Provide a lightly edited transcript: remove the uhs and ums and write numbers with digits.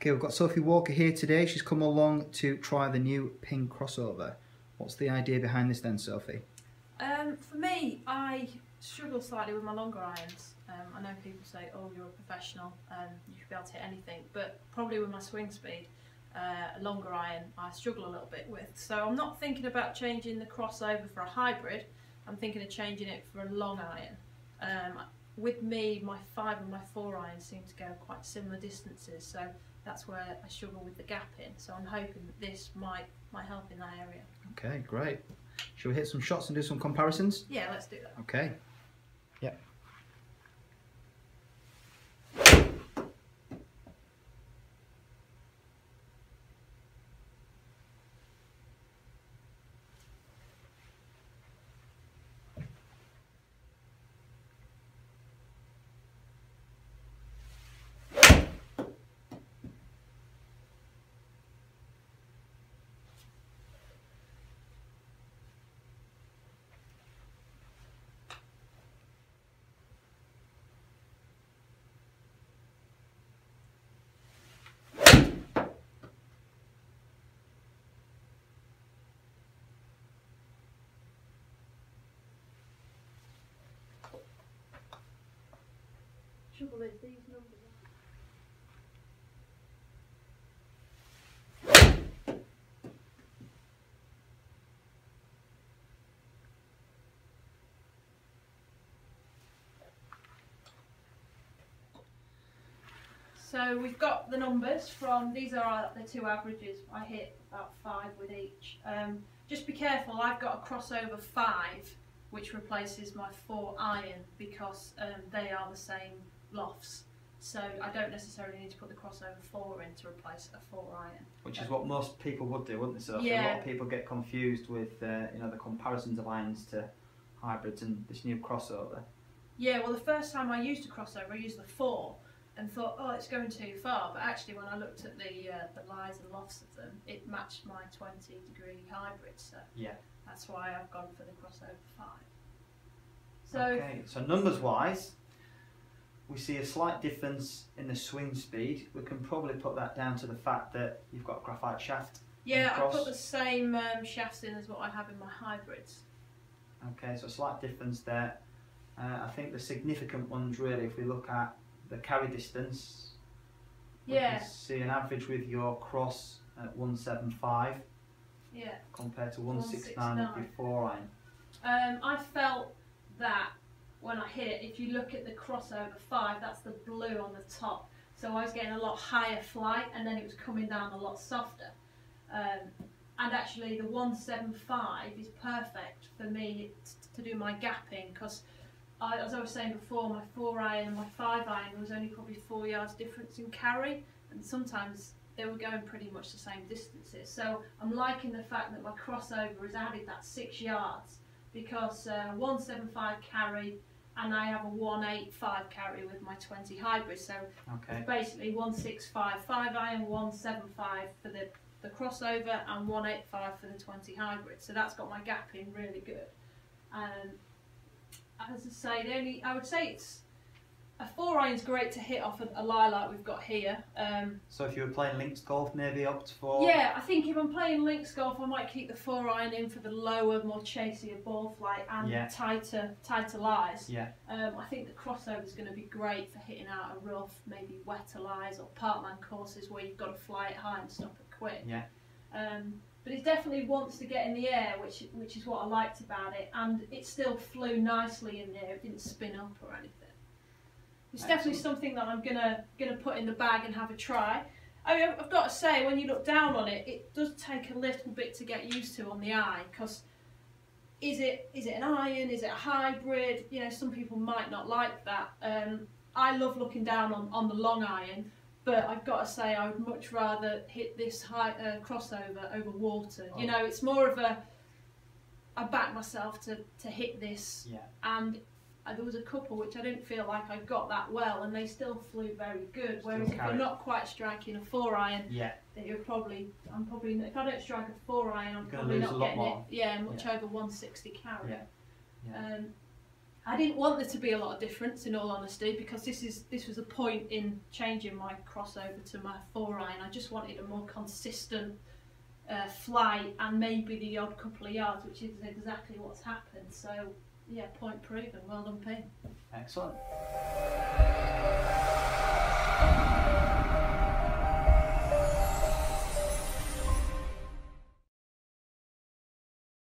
Okay, we've got Sophie Walker here today. She's come along to try the new ping crossover. What's the idea behind this then, Sophie? For me, I struggle slightly with my longer irons. I know people say, oh, you're a professional, you should be able to hit anything, but probably with my swing speed, a longer iron I struggle a little bit with. So I'm not thinking about changing the crossover for a hybrid, I'm thinking of changing it for a long iron. With me, my 5 and my 4 irons seem to go quite similar distances, so that's where I struggle with the gap in. So I'm hoping that this might help in that area. Okay, great. Shall we hit some shots and do some comparisons? Yeah, let's do that. Okay. Yep. Trouble is, these numbers So we've got the numbers from, these are the 2 averages. I hit about 5 with each. Just be careful, I've got a crossover 5 which replaces my 4 iron because they are the same lofts. So I don't necessarily need to put the crossover 4 in to replace a 4 iron. Which is what most people would do, wouldn't they? So yeah. A lot of people get confused with the comparisons of irons to hybrids and this new crossover. Yeah, well the first time I used a crossover I used the 4 and thought, oh, it's going too far, but actually when I looked at the lies and lofts of them, it matched my 20-degree hybrid, so yeah, that's why I've gone for the crossover 5. So, okay, so numbers wise, we see a slight difference in the swing speed. We can probably put that down to the fact that you've got a graphite shaft. Yeah, I put the same shafts in as what I have in my hybrids. Okay, so a slight difference there. I think the significant ones really, if we look at the carry distance, we can see an average with your cross at 175 compared to 169 with your 4 iron. I felt that when I hit it, if you look at the crossover 5, that's the blue on the top, so I was getting a lot higher flight and then it was coming down a lot softer. And actually the 175 is perfect for me to do my gapping, because as I was saying before, my 4 iron and my 5 iron was only probably 4 yards difference in carry, and sometimes they were going pretty much the same distances. So I'm liking the fact that my crossover has added that 6 yards, because 175 carry and I have a 185 carry with my 20 hybrid. So it's basically 165 5 iron, 175 for the crossover and 185 for the 20 hybrid. So that's got my gapping really good. As I say, I would say it's a 4 iron's great to hit off a lie like we've got here. So if you were playing links golf, maybe opt for? Yeah, I think if I'm playing links golf, I might keep the 4 iron in for the lower, more chasier ball flight and tighter lies. Yeah. I think the crossover is going to be great for hitting out a rough, maybe wetter lies or parkland courses where you've got to fly it high and stop it quick. Yeah. But it definitely wants to get in the air, which is what I liked about it, and it still flew nicely in there. It didn't spin up or anything. It's definitely something that I'm gonna put in the bag and have a try. I mean, I've got to say, when you look down on it, it does take a little bit to get used to on the eye, because is it an iron? Is it a hybrid? You know, some people might not like that. I love looking down on the long iron. But I've got to say, I would much rather hit this crossover over water. You know, it's more of I back myself to hit this. Yeah. And there was a couple which I didn't feel like I got that well, and they still flew very good. Whereas if you're not quite striking a 4 iron, then I'm probably if I don't strike a 4 iron, I'm probably not getting it. Yeah, much over 160 carry. Yeah. I didn't want there to be a lot of difference, in all honesty, because this was a point in changing my crossover to my 4-iron. I just wanted a more consistent flight and maybe the odd couple of yards, which is exactly what's happened. So yeah, point proven. Well done, Pete. Excellent.